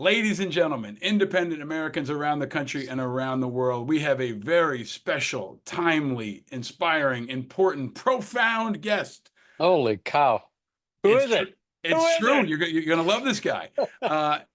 Ladies and gentlemen, independent Americans around the country and around the world, we have a very special, timely, inspiring, important, profound guest. Holy cow. Who It's is true. it? Who It's is true. it? You're going to love this guy.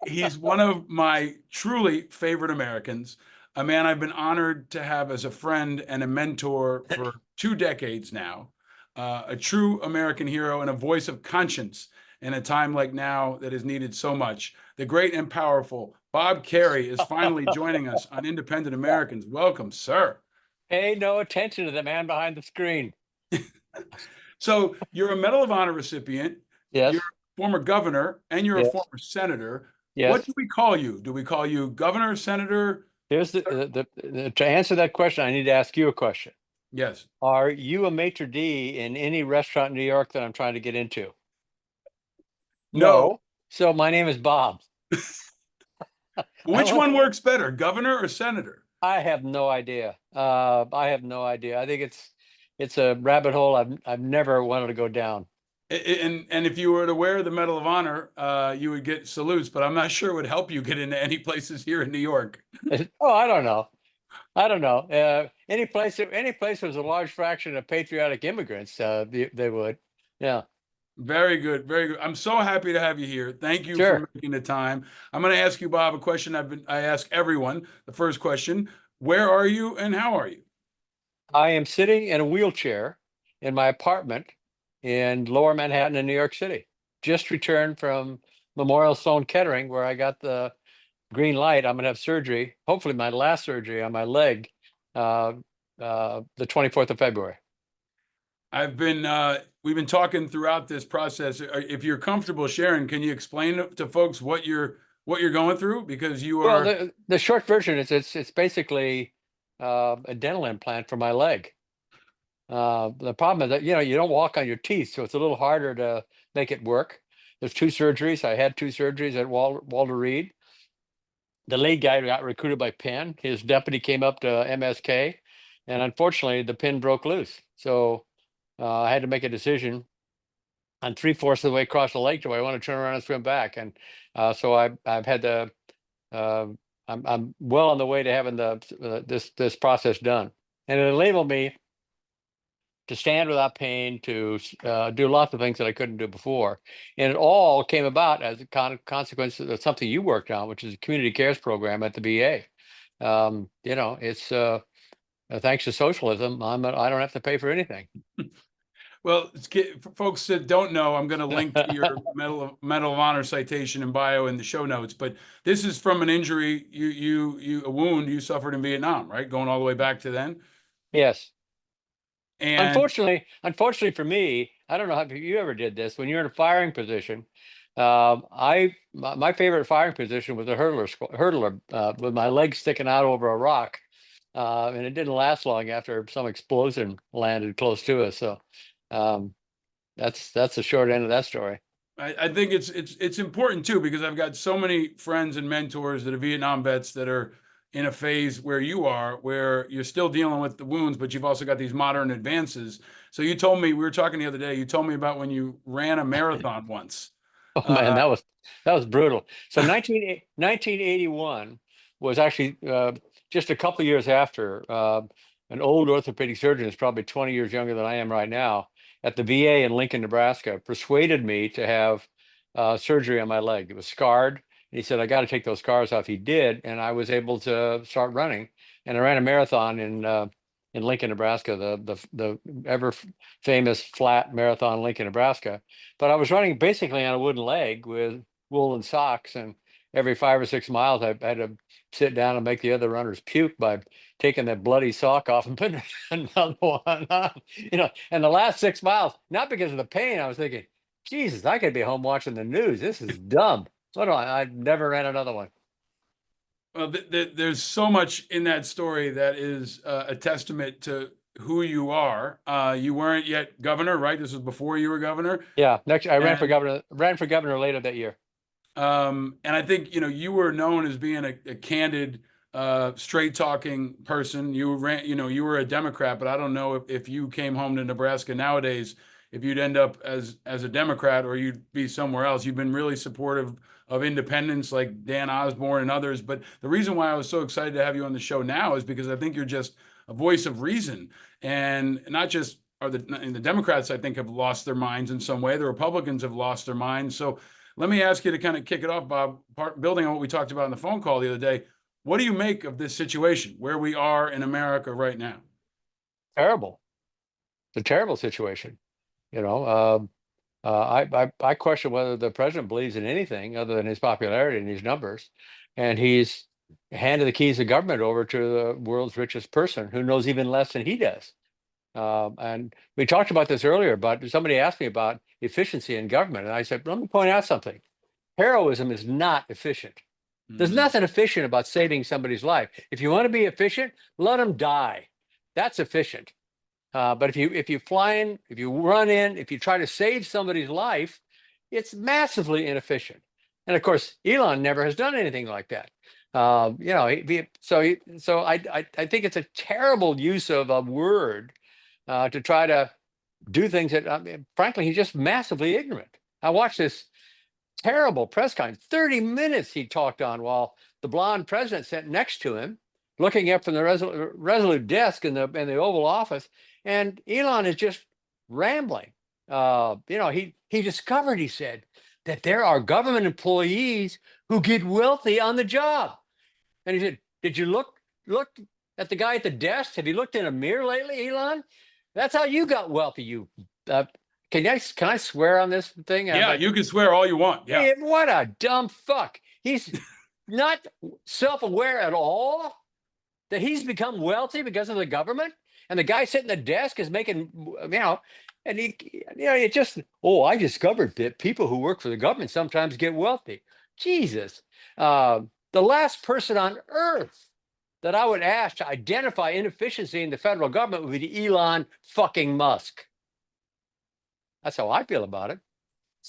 He's one of my truly favorite Americans, a man I've been honored to have as a friend and a mentor for 2 decades now, a true American hero and a voice of conscience in a time like now that is needed so much. The great and powerful Bob Kerrey is finally joining us on Independent Americans. Welcome, sir. Pay no attention to the man behind the screen. So you're a Medal of Honor recipient. You're Yes, a former governor and you're a yes, former senator. What yes. do we call you? Do we call you governor, senator? Here's to answer that question, I need to ask you a question. Yes. Are you a maitre d' in any restaurant in New York that I'm trying to get into? No. No. So my name is Bob. Which one works better, governor or senator? I have no idea. I have no idea. I think it's a rabbit hole I've never wanted to go down. And if you were to wear the Medal of Honor, you would get salutes, but I'm not sure it would help you get into any places here in New York. Oh, I don't know. I don't know. Any place there's a large fraction of patriotic immigrants, they would. Yeah, Very good, very good. I'm so happy to have you here. Thank you for sure. making the time. I'm going to ask you, Bob, a question I ask everyone. The first question: where are you and how are you? I am sitting in a wheelchair in my apartment in Lower Manhattan in New York City. Just returned from Memorial Sloan Kettering, where I got the green light. I'm gonna have surgery, hopefully my last surgery on my leg, uh, the 24th of February. We've been talking throughout this process. If you're comfortable sharing, can you explain to folks what you're going through? Because you Well, are, the short version is it's basically a dental implant for my leg. The problem is that you don't walk on your teeth, so it's a little harder to make it work. There's two surgeries. I had two surgeries at Walter Reed. The lead guy got recruited by Penn. His deputy came up to MSK, and unfortunately, the pin broke loose. So I had to make a decision on 3/4 of the way across the lake. Do I want to turn around and swim back? And so I've had to. Uh, I'm well on the way to having this process done, and it enabled me to stand without pain, to do lots of things that I couldn't do before. And it all came about as a consequence of something you worked on, which is a community cares program at the VA. It's thanks to socialism, I don't have to pay for anything. well, for folks that don't know, I'm going to link to your Medal of Honor citation and bio in the show notes. But this is from an injury a wound you suffered in Vietnam, right? Going all the way back to then. Yes. And Unfortunately for me, I don't know if you ever did this. When you're in a firing position, my favorite firing position was a hurdler with my legs sticking out over a rock, and it didn't last long after some explosion landed close to us. So um, that's the short end of that story. I think it's important too, because I've got so many friends and mentors that are Vietnam vets that are in a phase where you are, where you're still dealing with the wounds, but you've also got these modern advances. So you told me, we were talking the other day, you told me about when you ran a marathon once. Oh man, that was brutal. So 1981 was actually just a couple of years after an old orthopedic surgeon, is probably 20 years younger than I am right now, at the VA in Lincoln, Nebraska, persuaded me to have surgery on my leg. It was scarred, and he said I got to take those scars off. He did, and I was able to start running, and I ran a marathon in Lincoln, Nebraska, the ever famous flat marathon, Lincoln, Nebraska. But I was running basically on a wooden leg with woolen socks, and every 5 or 6 miles, I had to sit down and make the other runners puke by taking that bloody sock off and putting another one on. And the last 6 miles, not because of the pain, I was thinking, Jesus, I could be home watching the news. This is dumb. What do I never ran another one. Well, there's so much in that story that is a testament to who you are. You weren't yet governor, right? This was before you were governor. Yeah, next I ran for And governor. Ran for governor later that year. and I think you were known as being a candid, straight talking person. You were a Democrat, but I don't know if you came home to Nebraska nowadays, if you'd end up as a Democrat or you'd be somewhere else. You've been really supportive of independents like Dan Osborn and others. But the reason why I was so excited to have you on the show now is because I think you're just a voice of reason, and not just are the Democrats, I think, have lost their minds in some way. The Republicans have lost their minds. So let me ask you to kind of kick it off, Bob, building on what we talked about in the phone call the other day. What do you make of this situation where we are in America right now? Terrible. It's a terrible situation. You know, I question whether the president believes in anything other than his popularity and his numbers. And he's handed the keys of government over to the world's richest person who knows even less than he does. And we talked about this earlier, but somebody asked me about efficiency in government. And I said, let me point out something. Heroism is not efficient. There's nothing efficient about saving somebody's life. If you want to be efficient, let them die. That's efficient. But if you fly in, if you run in, if you try to save somebody's life, it's massively inefficient. And of course, Elon never has done anything like that. You know, so I think it's a terrible use of a word to try to do things that, I mean, frankly, he's just massively ignorant. I watched this terrible press conference. 30 minutes he talked on while the blonde president sat next to him, looking up from the resolute desk in the Oval Office, and Elon is just rambling. You know, he discovered, he said, that there are government employees who get wealthy on the job. And he said, did you look at the guy at the desk? Have you looked in a mirror lately, Elon? That's how you got wealthy. You can I swear on this thing? Yeah, you can swear all you want. Yeah. What a dumb fuck. He's not self-aware at all that he's become wealthy because of the government. And the guy sitting at the desk is making, you know, and it just, I discovered that people who work for the government sometimes get wealthy. Jesus. The last person on earth that I would ask to identify inefficiency in the federal government would be Elon fucking Musk. That's how I feel about it.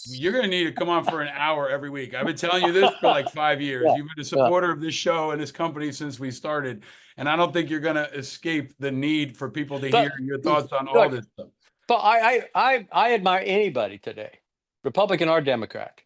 You're going to need to come on for an hour every week. I've been telling you this for like 5 years. Yeah, You've been a supporter of this show and this company since we started. And I don't think you're going to escape the need for people to hear your thoughts on all this stuff. But I admire anybody today, Republican or Democrat,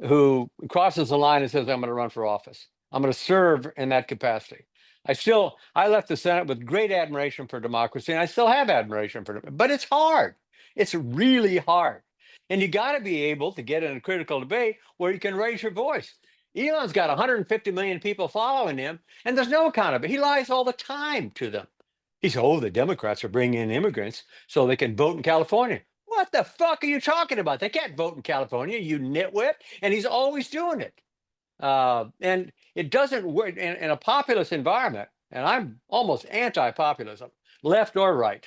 who crosses the line and says, I'm going to run for office. I'm going to serve in that capacity. I left the Senate with great admiration for democracy, and I still have admiration for it, but it's hard. It's really hard. And you got to be able to get in a critical debate where you can raise your voice. Elon's got 150 million people following him, and there's no accountability. He lies all the time to them. He said, the Democrats are bringing in immigrants so they can vote in California. What the fuck are you talking about? They can't vote in California, you nitwit. And he's always doing it. And it doesn't work in a populist environment. And I'm almost anti-populism, left or right.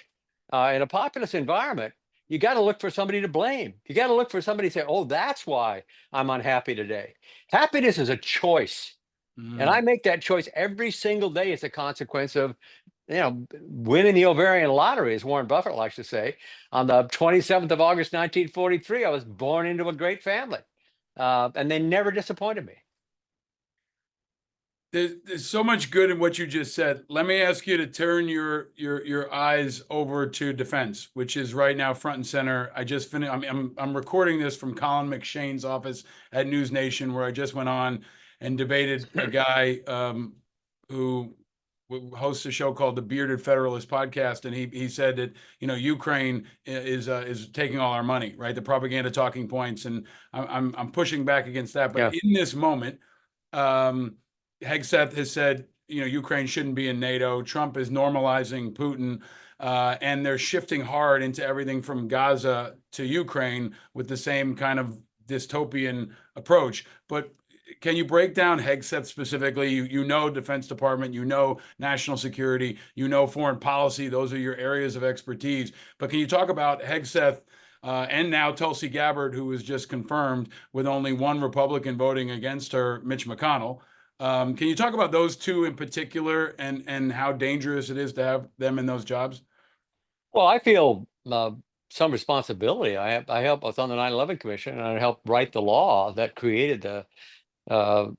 In a populist environment, you got to look for somebody to blame. You got to look for somebody to say, that's why I'm unhappy today. Happiness is a choice. And I make that choice every single day as a consequence of, winning the ovarian lottery, as Warren Buffett likes to say. On the 27th of August, 1943, I was born into a great family. And they never disappointed me. There's so much good in what you just said. Let me ask you to turn your eyes over to defense, which is right now front and center. I just finished. I'm recording this from Colin McShane's office at News Nation, where I just went on and debated a guy who hosts a show called the Bearded Federalist podcast, and he said that Ukraine is taking all our money, right? The propaganda talking points, and I'm pushing back against that. But in this moment, Hegseth has said, Ukraine shouldn't be in NATO. Trump is normalizing Putin, and they're shifting hard into everything from Gaza to Ukraine with the same kind of dystopian approach. But can you break down Hegseth specifically? You know Defense Department, national security, foreign policy. Those are your areas of expertise. But can you talk about Hegseth and now Tulsi Gabbard, who was just confirmed with only one Republican voting against her, Mitch McConnell? Can you talk about those two in particular and how dangerous it is to have them in those jobs? Well, I feel some responsibility. I was on the 9/11 Commission, and I helped write the law that created the NDI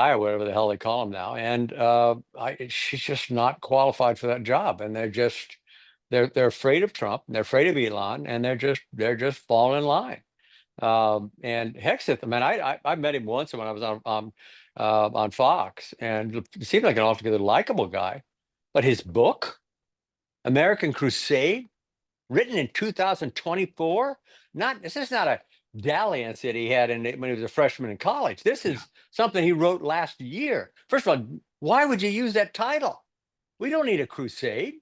or whatever the hell they call them now. And she's just not qualified for that job. And they're just They're afraid of Trump, and they're afraid of Elon, and they're just falling in line. And Hegseth, man, I met him once when I was on Fox, and he seemed like an altogether likable guy. But his book, American Crusade, written in 2024, this is not a dalliance that he had when he was a freshman in college. This is something he wrote last year. First of all, why would you use that title? We don't need a crusade.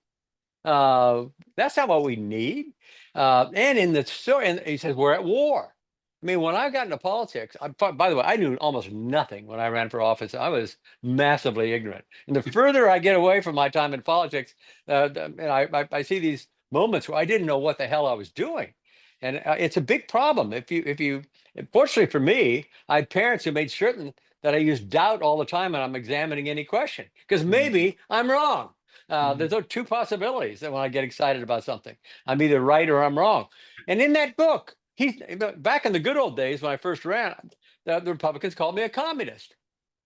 That's not what we need. And in the story, and he says we're at war. I mean, when I got into politics, by the way, I knew almost nothing when I ran for office. I was massively ignorant. And the further I get away from my time in politics, and I see these moments where I didn't know what the hell I was doing. And it's a big problem. Fortunately for me, I had parents who made certain that I used doubt all the time when I'm examining any question, because maybe I'm wrong. There's two possibilities that when I get excited about something, I'm either right or I'm wrong. And in that book, back in the good old days when I first ran, the Republicans called me a communist.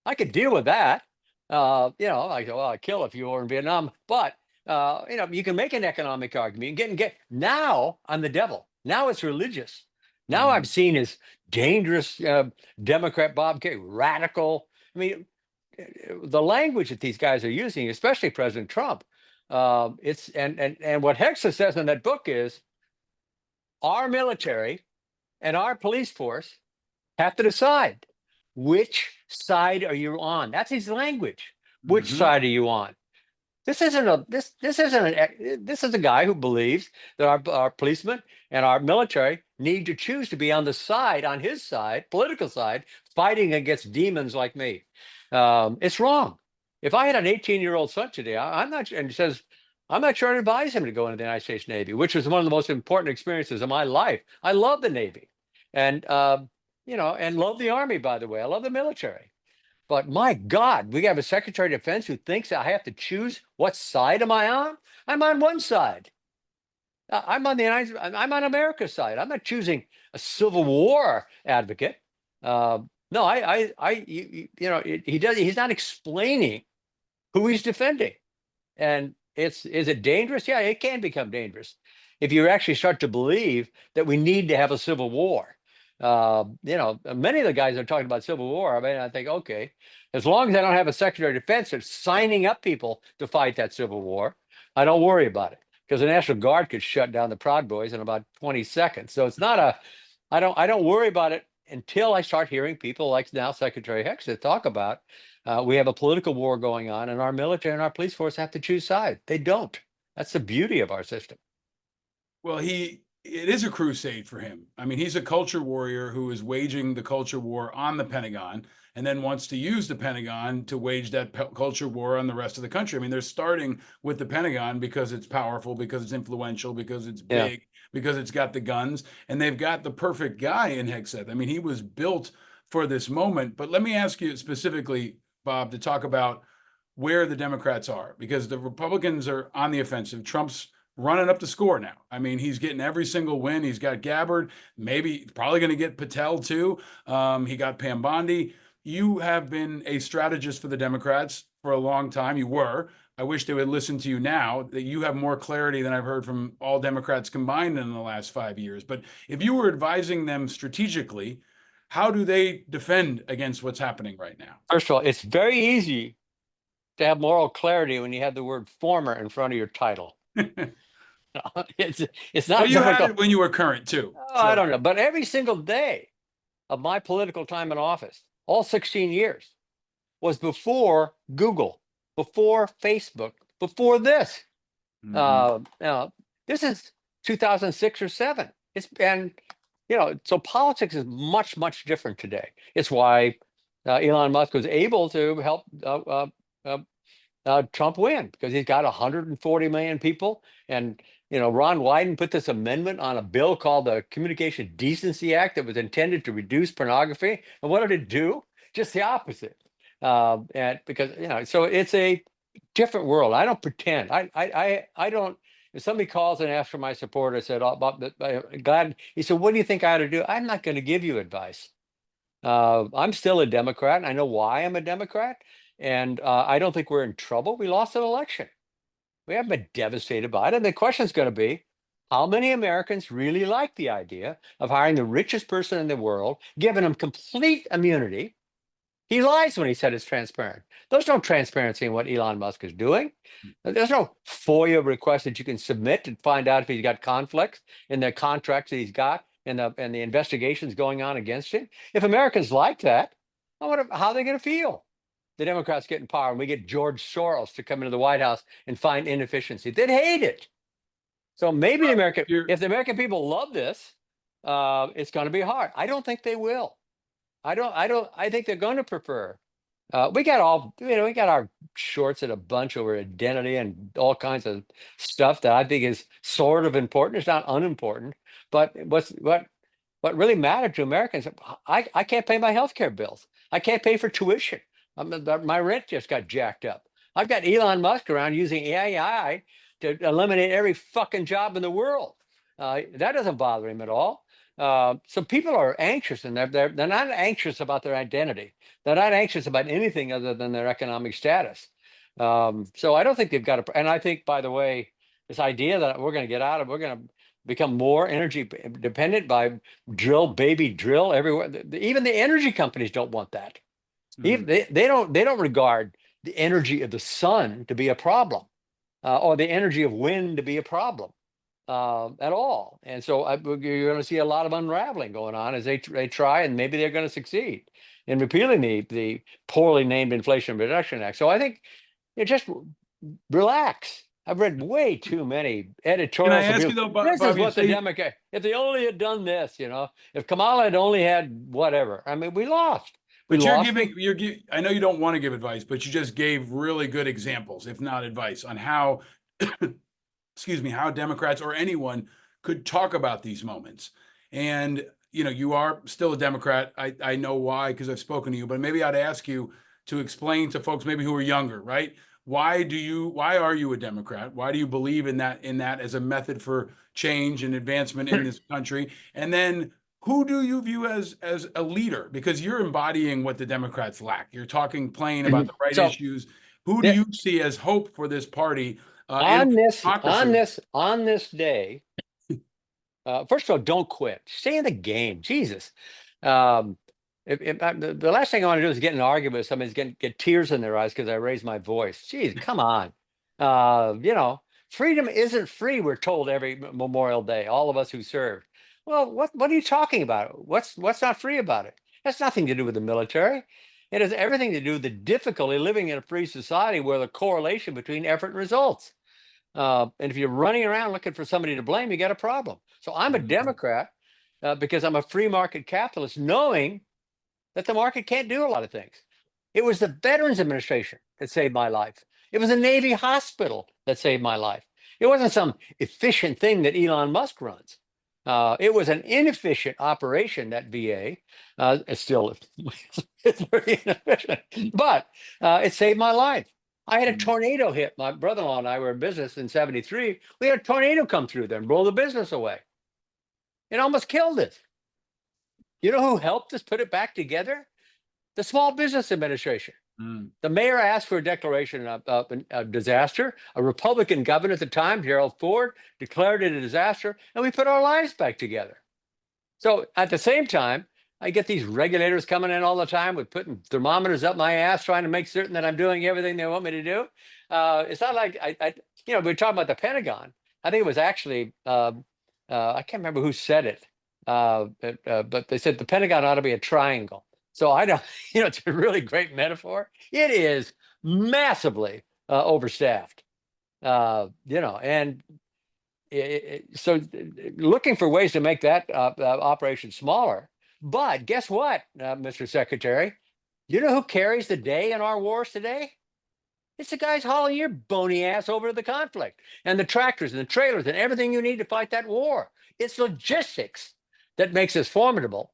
I could deal with that. I go, well, I'd kill if you were in Vietnam. But you can make an economic argument. Now I'm the devil. Now it's religious. Now I'm seen as dangerous Democrat Bob Kerrey, radical. I mean, the language that these guys are using, especially President Trump, and what Hegseth says in that book is our military and our police force have to decide which side are you on. That's his language. Which side are you on? This is a guy who believes that our policemen and our military need to choose to be on his side, political side, fighting against demons like me. It's wrong. If I had an 18-year-old son today, I'm not, and he says, I'm not sure I'd advise him to go into the United States Navy, which was one of the most important experiences of my life. I love the Navy, and and love the Army, by the way. I love the military. But my God, we have a Secretary of Defense who thinks I have to choose what side am I on? I'm on one side. I'm on America's side. I'm not choosing a Civil War advocate. No, he's not explaining who he's defending. And is it dangerous? Yeah, it can become dangerous if you actually start to believe that we need to have a civil war. Many of the guys are talking about civil war. I mean, I think, okay, as long as I don't have a Secretary of Defense that's signing up people to fight that civil war, I don't worry about it, because the National Guard could shut down the Proud Boys in about 20 seconds. So it's not I don't worry about it until I start hearing people like now Secretary Hegseth talk about we have a political war going on, and our military and our police force have to choose sides. They don't. That's the beauty of our system. Well, it is a crusade for him. I mean, he's a culture warrior who is waging the culture war on the Pentagon and then wants to use the Pentagon to wage that culture war on the rest of the country. I mean, they're starting with the Pentagon because it's powerful, because it's influential, because it's big, because it's got the guns, and they've got the perfect guy in Hegseth. I mean, he was built for this moment. But let me ask you specifically, Bob, to talk about where the Democrats are, because the Republicans are on the offensive. Trump's running up the score now. I mean, he's getting every single win. He's got Gabbard, maybe probably going to get Patel too. He got Pam Bondi. You have been a strategist for the Democrats for a long time. You were. I wish they would listen to you now, that you have more clarity than I've heard from all Democrats combined in the last 5 years. But if you were advising them strategically, how do they defend against what's happening right now? First of all, it's very easy to have moral clarity when you have the word former in front of your title. It's not. Well, you had it when you were current too. Oh, so. I don't know, but every single day of my political time in office, all 16 years, was before Google, before Facebook, before this. This is 2006 or 7. So politics is much, much different today. It's why Elon Musk was able to help Trump win, because he's got 140 million people. And Ron Wyden put this amendment on a bill called the Communication Decency Act that was intended to reduce pornography. And what did it do? Just the opposite. And because so it's a different world. I don't pretend. I don't. If somebody calls and asks for my support, I said, "God," he said, "What do you think I ought to do?" I'm not going to give you advice. I'm still a Democrat, and I know why I'm a Democrat. And I don't think we're in trouble. We lost an election. We haven't been devastated by it. And the question is going to be, how many Americans really like the idea of hiring the richest person in the world, giving him complete immunity? He lies when he said it's transparent. There's no transparency in what Elon Musk is doing. There's no FOIA request that you can submit to find out if he's got conflicts in the contracts that he's got and the investigations going on against him. If Americans like that, I wonder how are they going to feel? The Democrats get in power and we get George Soros to come into the White House and find inefficiency. They'd hate it. So maybe if the American people love this, it's going to be hard. I don't think they will. I think they're going to prefer. We got our shorts at a bunch over identity and all kinds of stuff that I think is sort of important. It's not unimportant, but what really mattered to Americans, I can't pay my health care bills. I can't pay for tuition. My rent just got jacked up. I've got Elon Musk around using AI to eliminate every fucking job in the world. That doesn't bother him at all. So people are anxious, and they're not anxious about their identity. They're not anxious about anything other than their economic status. So I don't think they've got and I think, by the way, this idea that we're going to become more energy dependent by drill everywhere. Even the energy companies don't want that. Even they don't regard the energy of the sun to be a problem, or the energy of wind to be a problem at all. And so you're going to see a lot of unraveling going on as they try, and maybe they're going to succeed in repealing the poorly named Inflation Reduction Act. So I think just relax. I've read way too many editorials. Can I ask you though, this Bob, is what the Democrat, if they only had done this, if Kamala had only had whatever, I mean, we lost. But I know you don't want to give advice, but you just gave really good examples, if not advice, on how, excuse me, how Democrats or anyone could talk about these moments. And, you are still a Democrat. I know why, because I've spoken to you, but maybe I'd ask you to explain to folks maybe who are younger, right? Why are you a Democrat? Why do you believe in that as a method for change and advancement in this country? And then who do you view as a leader? Because you're embodying what the Democrats lack. You're talking plain about the right issues. Who do you see as hope for this party? On this day, first of all, don't quit. Stay in the game. Jesus. The last thing I want to do is get in an argument with somebody who's get tears in their eyes because I raised my voice. Jeez, come on. Freedom isn't free, we're told every Memorial Day, all of us who served. Well, what are you talking about? What's not free about it? That's nothing to do with the military. It has everything to do with the difficulty living in a free society where the correlation between effort and results. And if you're running around looking for somebody to blame, you got a problem. So I'm a Democrat because I'm a free market capitalist, knowing that the market can't do a lot of things. It was the Veterans Administration that saved my life. It was a Navy hospital that saved my life. It wasn't some efficient thing that Elon Musk runs. It was an inefficient operation, that VA. It's very inefficient, but it saved my life. I had a tornado hit. My brother-in-law and I were in business in '73. We had a tornado come through there and blow the business away. It almost killed us. You know who helped us put it back together? The Small Business Administration. The mayor asked for a declaration of disaster. A Republican governor at the time, Gerald Ford, declared it a disaster, and we put our lives back together. So at the same time, I get these regulators coming in all the time with putting thermometers up my ass, trying to make certain that I'm doing everything they want me to do. It's not like we're talking about the Pentagon. I think it was actually I can't remember who said it, but they said the Pentagon ought to be a triangle. So I don't, it's a really great metaphor. It is massively overstaffed, and so looking for ways to make that operation smaller. But guess what, Mr. Secretary? You know who carries the day in our wars today? It's the guys hauling your bony ass over to the conflict, and the tractors and the trailers and everything you need to fight that war. It's logistics that makes us formidable.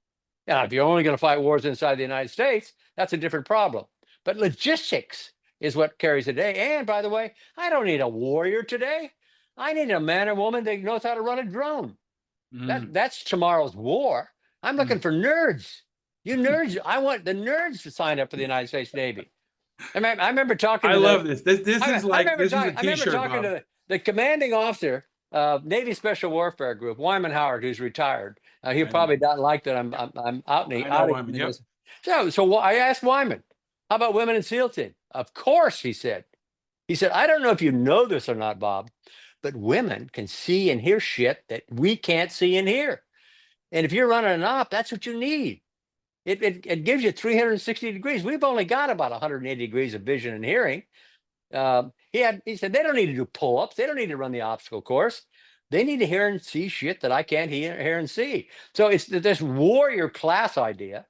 Now, if you're only going to fight wars inside the United States, that's a different problem. But logistics is what carries the day. And by the way, I don't need a warrior today. I need a man or woman that knows how to run a drone. That's tomorrow's war. I'm looking for nerds. You nerds, I want the nerds to sign up for the United States Navy. I remember talking I to love this. This is like, this is a I remember t-shirt, talking Bob. to the commanding officer of Navy Special Warfare Group, Wyman Howard, who's retired. He I know. probably doesn't like that I'm I know, outing I him mean, in yep. this. So I asked Wyman, how about women in SEAL team? Of course, he said. He said, I don't know if you know this or not, Bob, but women can see and hear shit that we can't see and hear. And if you're running an op, that's what you need. It gives you 360 degrees. We've only got about 180 degrees of vision and hearing. He said they don't need to do pull-ups. They don't need to run the obstacle course. They need to hear and see shit that I can't hear and see. So it's this warrior class idea.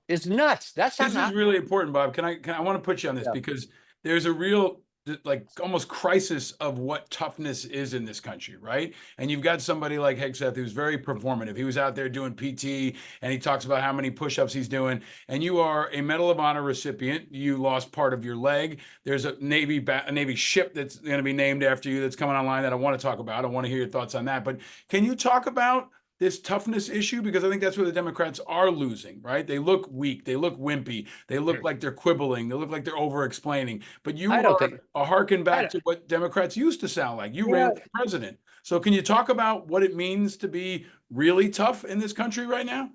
Is nuts. That's This is not. really important, Bob. I want to put you on this Yeah. because there's a real like almost crisis of what toughness is in this country, right? And you've got somebody like Hegseth who's very performative. He was out there doing PT and he talks about how many push-ups he's doing. And you are a Medal of Honor recipient. You lost part of your leg. There's a Navy ship that's going to be named after you that's coming online that I want to talk about. I want to hear your thoughts on that. But can you talk about this toughness issue? Because I think that's where the Democrats are losing, right? They look weak, they look wimpy, they look like they're quibbling, they look like they're over explaining. But I you don't are think. a harken I back don't. to what Democrats used to sound like. You ran Yeah. for president. So can you talk about what it means to be really tough in this country right now?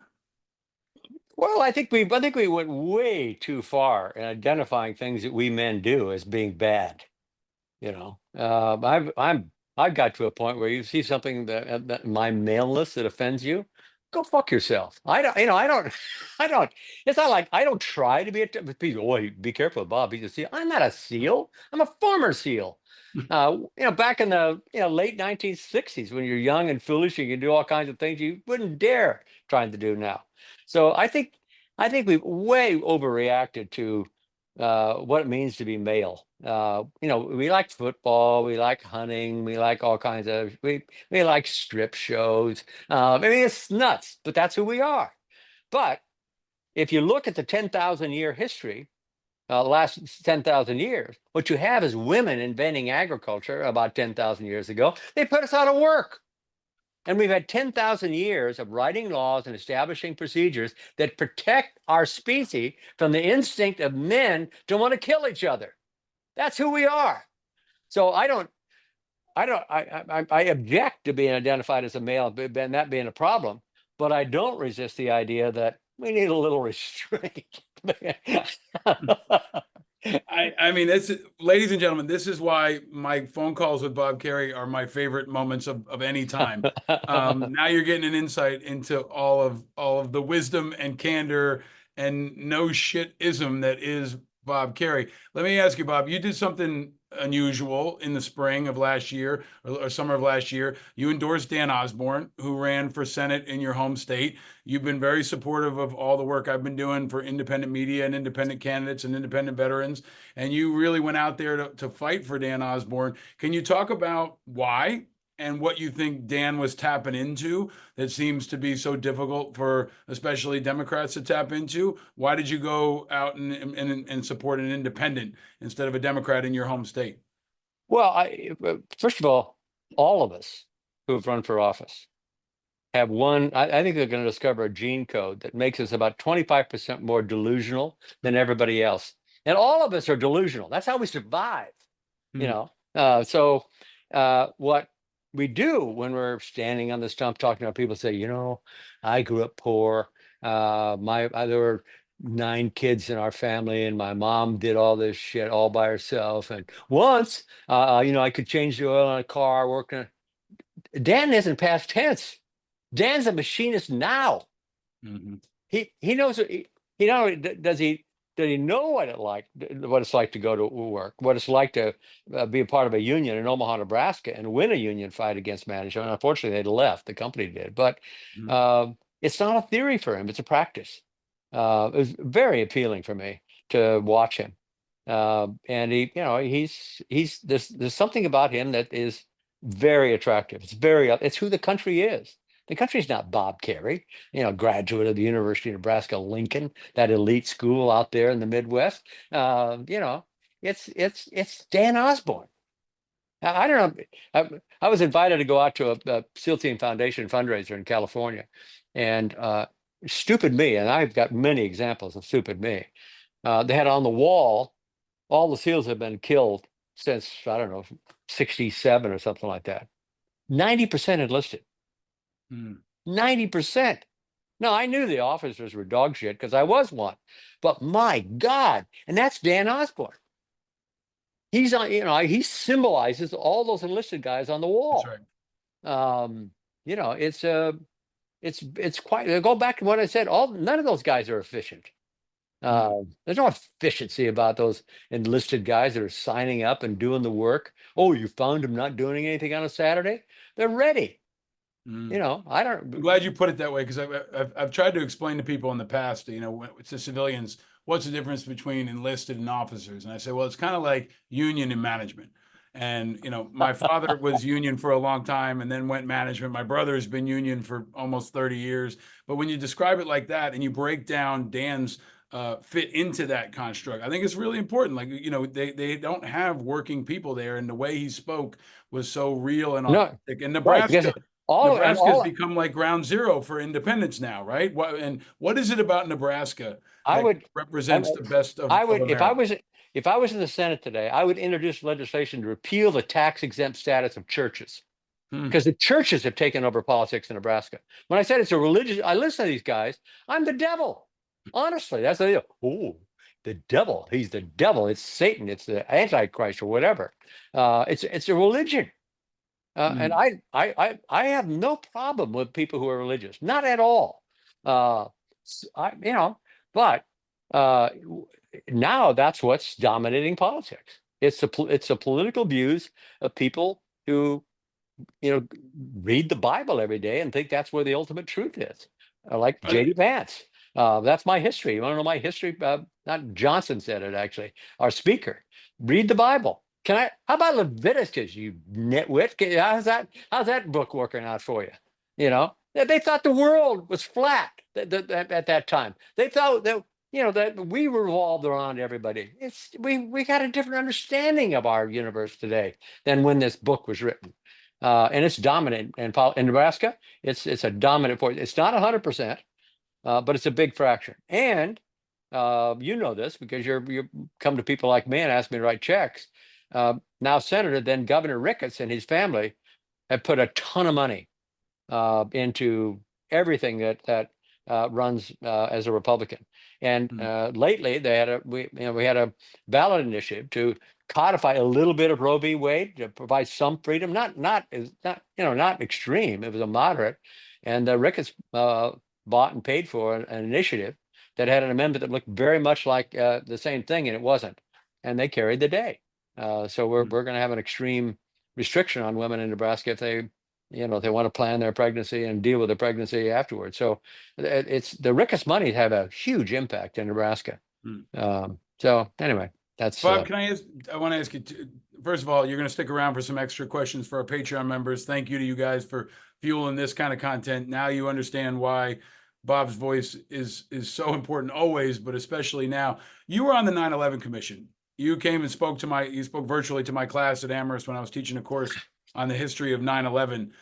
Well, I think we went way too far in identifying things that we men do as being bad. You know, I've got to a point where you see something that my maleness that offends you, go fuck yourself. I don't, I don't, I don't. It's not like I don't try to be a people. Oh, be careful, Bob. He's a SEAL. I'm not a SEAL. I'm a former SEAL. Back in the late 1960s, when you're young and foolish, you can do all kinds of things you wouldn't dare trying to do now. So I think we've way overreacted to what it means to be male. We like football, we like hunting, we like all kinds of we like strip shows. I mean, it's nuts, but that's who we are. But if you look at the 10,000 year history, last 10,000 years, what you have is women inventing agriculture about 10,000 years ago. They put us out of work. And we've had 10,000 years of writing laws and establishing procedures that protect our species from the instinct of men to want to kill each other. That's who we are. So I object to being identified as a male and that being a problem, but I don't resist the idea that we need a little restraint. I mean, this, ladies and gentlemen, this is why my phone calls with Bob Kerrey are my favorite moments of any time. Now you're getting an insight into all of the wisdom and candor and no shit ism that is Bob Kerrey. Let me ask you, Bob, you did something unusual in the spring of last year or summer of last year. You endorsed Dan Osborn, who ran for Senate in your home state. You've been very supportive of all the work I've been doing for independent media and independent candidates and independent veterans. And you really went out there to fight for Dan Osborn. Can you talk about why and what you think Dan was tapping into that seems to be so difficult for especially Democrats to tap into? Why did you go out and support an independent instead of a Democrat in your home state? Well, first of all of us who have run for office have one. I think they're going to discover a gene code that makes us about 25% more delusional than everybody else. And all of us are delusional. That's how we survive, you Hmm. know. What we do when we're standing on the stump talking to people say, I grew up poor. There were 9 kids in our family, and my mom did all this shit all by herself. And once, I could change the oil on a car, working. Dan isn't past tense. Dan's a machinist now. Hmm. He knows he not only does he know what it's like to go to work, what it's like to be a part of a union in Omaha, Nebraska, and win a union fight against management. Unfortunately, they left. The company did, but it's not a theory for him; it's a practice. It was very appealing for me to watch him, and there's something about him that is very attractive. It's who the country is. The country's not Bob Kerrey, graduate of the University of Nebraska Lincoln, that elite school out there in the Midwest. It's Dan Osborn. I don't know. I was invited to go out to a SEAL Team Foundation fundraiser in California, and stupid me, and I've got many examples of stupid me. They had on the wall, all the SEALs have been killed since, I don't know, 67 or something like that. 90% enlisted. Mm. 90%. No, I knew the officers were dog shit because I was one. But my God, and that's Dan Osborn. He's on, he symbolizes all those enlisted guys on the That's wall. right. Um, it's quite. Go back to what I said. None of those guys are efficient. Mm. There's no efficiency about those enlisted guys that are signing up and doing the work. Oh, you found them not doing anything on a Saturday? They're ready. Mm. I I'm don't. glad you put it that way because I've tried to explain to people in the past, to civilians, what's the difference between enlisted and officers? And I say, well, it's kind of like union and management. And my father was union for a long time and then went management. My brother has been union for almost 30 years. But when you describe it like that and you break down Dan's fit into that construct, I think it's really important. Like, they don't have working people there, and the way he spoke was so real and No, authentic. And right, because Nebraska has all become like ground zero for independence now, right? What is it about Nebraska I that would, represents the best I of would, America? if I was in the Senate today, I would introduce legislation to repeal the tax exempt status of churches, Hmm. because the churches have taken over politics in Nebraska. When I said it's a religious, I listen to these guys. I'm the devil. Honestly, that's the deal. Oh, the devil. He's the devil. It's Satan. It's the Antichrist or whatever. It's a religion. And Hmm. I have no problem with people who are religious, not at all. Uh, but now that's what's dominating politics. It's the political views of people who read the Bible every day and think that's where the ultimate truth is. Like But J.D. Vance. That's my history. You want to know my history? Not Johnson said it, actually. Our speaker. Read the Bible. How about Leviticus, you nitwit? How's that book working out for you? They thought the world was flat at that time. They thought that we revolved around everybody. We got a different understanding of our universe today than when this book was written. And it's dominant in Nebraska. It's a dominant force. It's not 100%, but it's a big fraction. And you know this because you come to people like me and ask me to write checks. Now Senator, then Governor Ricketts and his family have put a ton of money into everything that runs as a Republican. And hmm. lately, we had a ballot initiative to codify a little bit of Roe v. Wade to provide some freedom, not extreme. It was a moderate, and Ricketts bought and paid for an initiative that had an amendment that looked very much like the same thing, and it wasn't. And they carried the day. So we're going to have an extreme restriction on women in Nebraska if they want to plan their pregnancy and deal with the pregnancy afterwards. So it's the Ricketts money have a huge impact in Nebraska. Hmm. So anyway, that's Bob, I want to ask you, first of all, you're going to stick around for some extra questions for our Patreon members. Thank you to you guys for fueling this kind of content. Now you understand why Bob's voice is so important always, but especially now. You were on the 9/11 Commission. You came and you spoke virtually to my class at Amherst when I was teaching a course on the history of 9/11.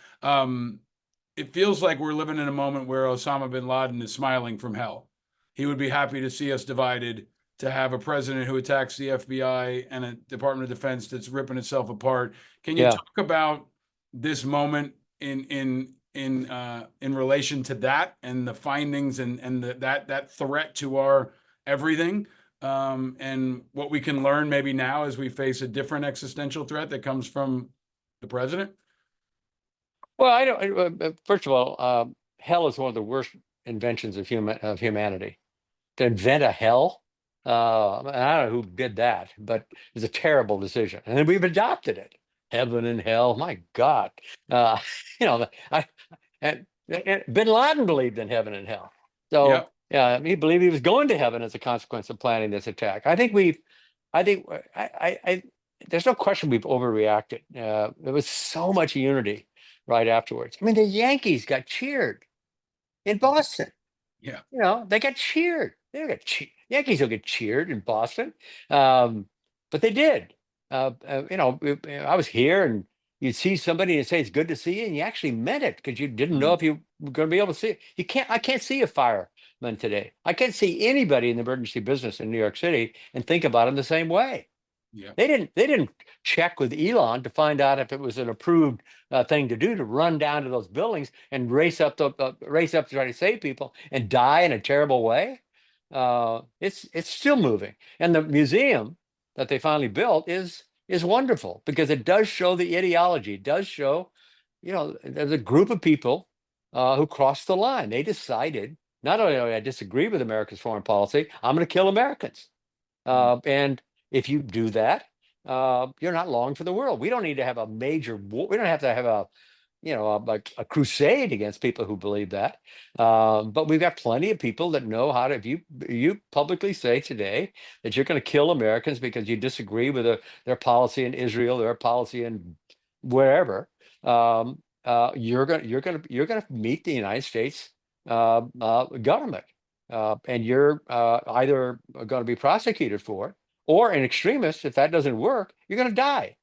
It feels like we're living in a moment where Osama bin Laden is smiling from hell. He would be happy to see us divided, to have a president who attacks the FBI and a Department of Defense that's ripping itself apart. Can you yeah. talk about this moment in relation to that and the findings and that threat to our everything, and what we can learn maybe now as we face a different existential threat that comes from the president? Well, I don't. First of all, hell is one of the worst inventions of humanity. To invent a hell, I don't know who did that, but it's a terrible decision, and we've adopted it. Heaven and hell, my God. Uh, you know, and Bin Laden believed in heaven and hell, so Yep. yeah, he believed he was going to heaven as a consequence of planning this attack. I think, there's no question we've overreacted. There was so much unity right afterwards. I mean, the Yankees got cheered in Boston. Yeah. They got cheered. Yankees don't get cheered in Boston, but they did. I was here, and you'd see somebody and say, it's good to see you. And you actually meant it because you didn't know Mm. if you were going to be able to see it. I can't see a fireman today. I can't see anybody in the emergency business in New York City and think about them the same way. Yeah. They didn't check with Elon to find out if it was an approved thing to do, to run down to those buildings and race up to try to save people and die in a terrible way. It's still moving, and the museum that they finally built is wonderful because it does show the ideology. It does show, there's a group of people who crossed the line. They decided, not only do I disagree with America's foreign policy, I'm going to kill Americans. And if you do that, you're not long for the world. We don't need to have a major war. We don't have to have a crusade against people who believe that. But we've got plenty of people that know how to. If you publicly say today that you're going to kill Americans because you disagree with their policy in Israel, their policy in wherever, you're gonna meet the United States government. And you're either going to be prosecuted for it, or an extremist. If that doesn't work, you're going to die.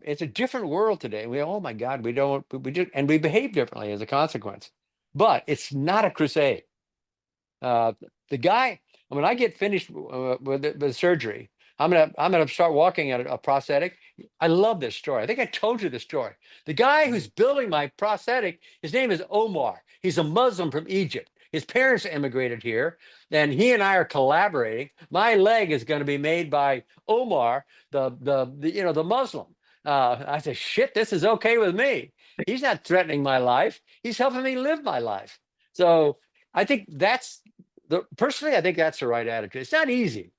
It's a different world today. Oh my God, we do, and we behave differently as a consequence. But it's not a crusade. The guy, when I get finished with the surgery, I'm gonna start walking at a prosthetic. I love this story. I think I told you this story. The guy who's building my prosthetic, his name is Omar. He's a Muslim from Egypt. His parents immigrated here, and he and I are collaborating. My leg is going to be made by Omar, the Muslim. I said, shit, this is okay with me. He's not threatening my life. He's helping me live my life. So I think personally, I think that's the right attitude. It's not easy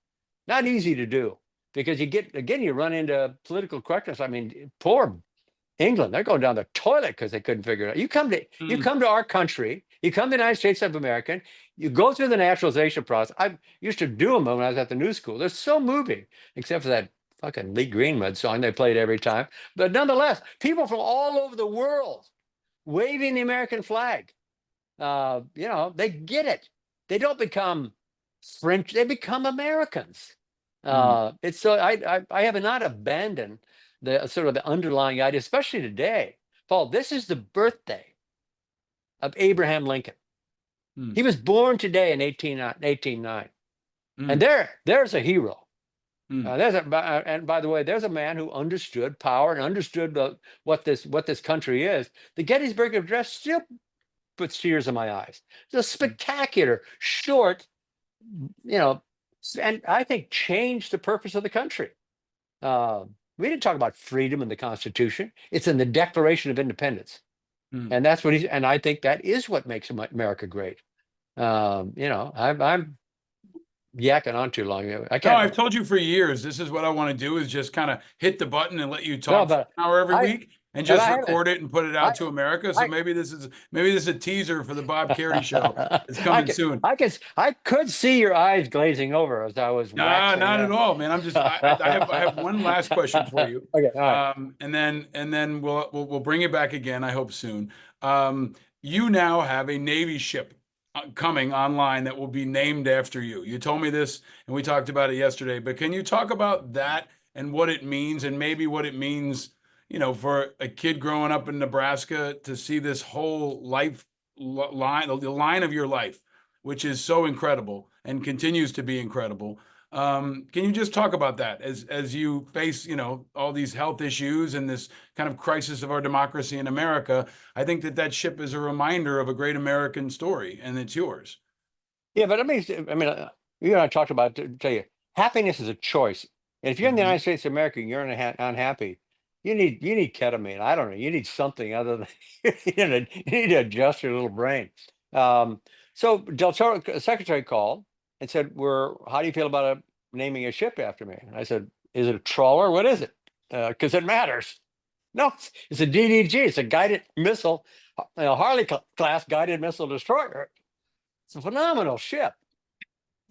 to do, because you run into political correctness. I mean, poor England, they're going down the toilet because they couldn't figure it out. You come to our country, you come to the United States of America, you go through the naturalization process. I used to do them when I was at the New School. They're so moving, except for that fucking Lee Greenwood song they played every time. But nonetheless, people from all over the world waving the American flag. They get it. They don't become French, they become Americans. It's so I have not abandoned the sort of the underlying idea, especially today. Paul, this is the birthday of Abraham Lincoln. He was born today in 1809. And there's a hero. And by the way, there's a man who understood power and understood what this country is. The Gettysburg Address still puts tears in my eyes. It's a spectacular, short, and I think changed the purpose of the country. We didn't talk about freedom in the Constitution. It's in the Declaration of Independence. And that's what and I think that is what makes America great. I'm yakking on too long. I can't. No, I've told you for years, this is what I want to do, is just kind of hit the button and let you talk for an hour every week and just record it and put it out to America. So maybe this is a teaser for the Bob Kerrey show. It's coming soon. I could see your eyes glazing over as I was waxing. Not at all, man. I have one last question for you. Okay. All right. And then we'll bring it back again, I hope soon. You now have a Navy ship coming online that will be named after you. You told me this and we talked about it yesterday, but can you talk about that and what it means, and maybe what it means, for a kid growing up in Nebraska to see this whole life line, the line of your life, which is so incredible and continues to be incredible. Can you just talk about that as you face, all these health issues and this kind of crisis of our democracy in America? I think that ship is a reminder of a great American story, and it's yours. Yeah, but you and I talked about, to tell you, happiness is a choice. And if you're in the United States of America and you're unhappy, you need ketamine. I don't know. You need something other than you need to adjust your little brain. So Del Toro secretary called and said, how do you feel about naming a ship after me? And I said, is it a trawler? What is it? Because it matters. No, it's a DDG. It's a guided missile, Harley class guided missile destroyer. It's a phenomenal ship.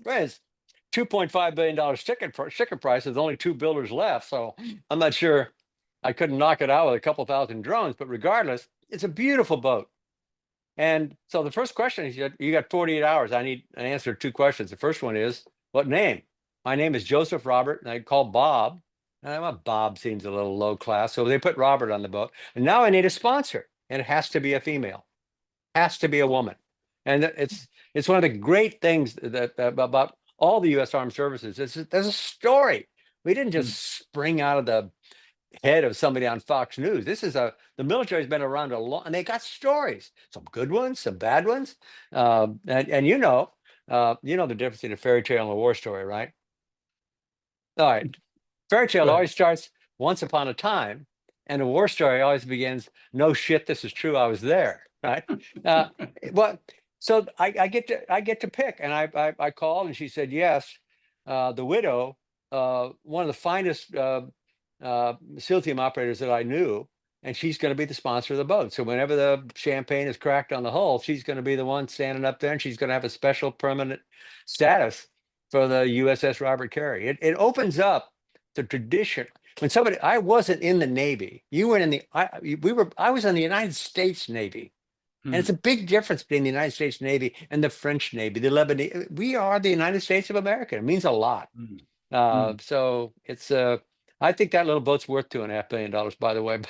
It's $2.5 billion sticker price. There's only 2 builders left. So I'm not sure I couldn't knock it out with a couple thousand drones, but regardless, it's a beautiful boat. And so the first question is, you got 48 hours. I need an answer to 2 questions. The first one is, what name? My name is Joseph Robert, and I call Bob. Well, Bob seems a little low class, so they put Robert on the boat. And now I need a sponsor, and it has to be a female, has to be a woman. And it's one of the great things that about all the U.S. Armed Services. There's a story. We didn't just spring out of the head of somebody on Fox News. The military's been around a long, and they got stories, some good ones, some bad ones. And you know the difference between a fairy tale and a war story, right? All right. Fairy tale Good. always starts once upon a time, and a war story always begins, no shit, this is true, I was there, right? Well, so I get to pick, and I called, and she said yes. The widow, one of the finest SEAL team operators that I knew, and she's going to be the sponsor of the boat. So whenever the champagne is cracked on the hull, she's going to be the one standing up there, and she's going to have a special permanent status for the USS Robert Kerrey. It opens up the tradition. When I wasn't in the Navy. You were in the, I was in the United States Navy. And it's a big difference between the United States Navy and the French Navy, the Lebanese. We are the United States of America. It means a lot. So it's, I think that little boat's worth $2.5 billion, by the way.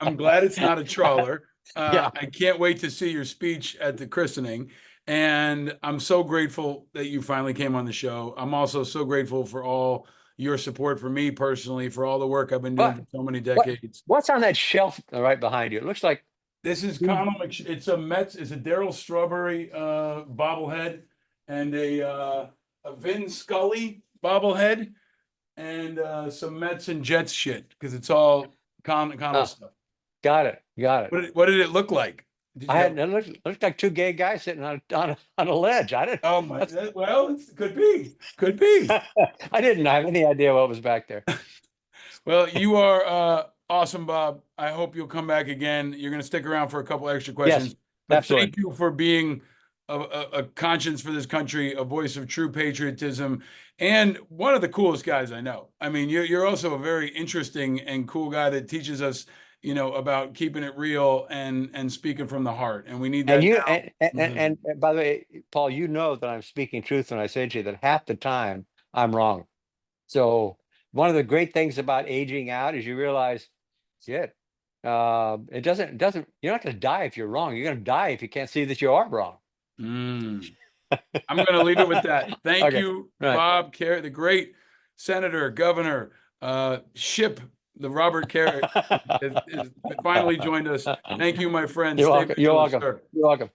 I'm glad it's not a trawler. Yeah. I can't wait to see your speech at the christening. And I'm so grateful that you finally came on the show. I'm also so grateful for all your support for me personally, for all the work I've been doing for so many decades. What's on that shelf right behind you? It looks like this is Connell it's a Mets, it's a Darryl Strawberry bobblehead, and a Vin Scully bobblehead, and some Mets and Jets shit, because it's all Connell stuff. Got it. What did it look like? It looked like two gay guys sitting on a ledge. I didn't. Oh my! Well, it could be. I didn't have any idea what was back there. Well, you are awesome, Bob. I hope you'll come back again. You're going to stick around for a couple extra questions. Yes, but absolutely. Thank you for being a conscience for this country, a voice of true patriotism, and one of the coolest guys I know. I mean, you're also a very interesting and cool guy that teaches us, about keeping it real and speaking from the heart. And we need that. And by the way, Paul, you know that I'm speaking truth when I say to you that half the time I'm wrong. So one of the great things about aging out is you realize, shit, it doesn't, you're not going to die if you're wrong. You're going to die if you can't see that you are wrong. I'm going to leave it with that. Thank you, Bob Kerrey, the great senator, governor, ship. The Robert Kerrey has finally joined us. Thank you, my friend. You're welcome. You're welcome.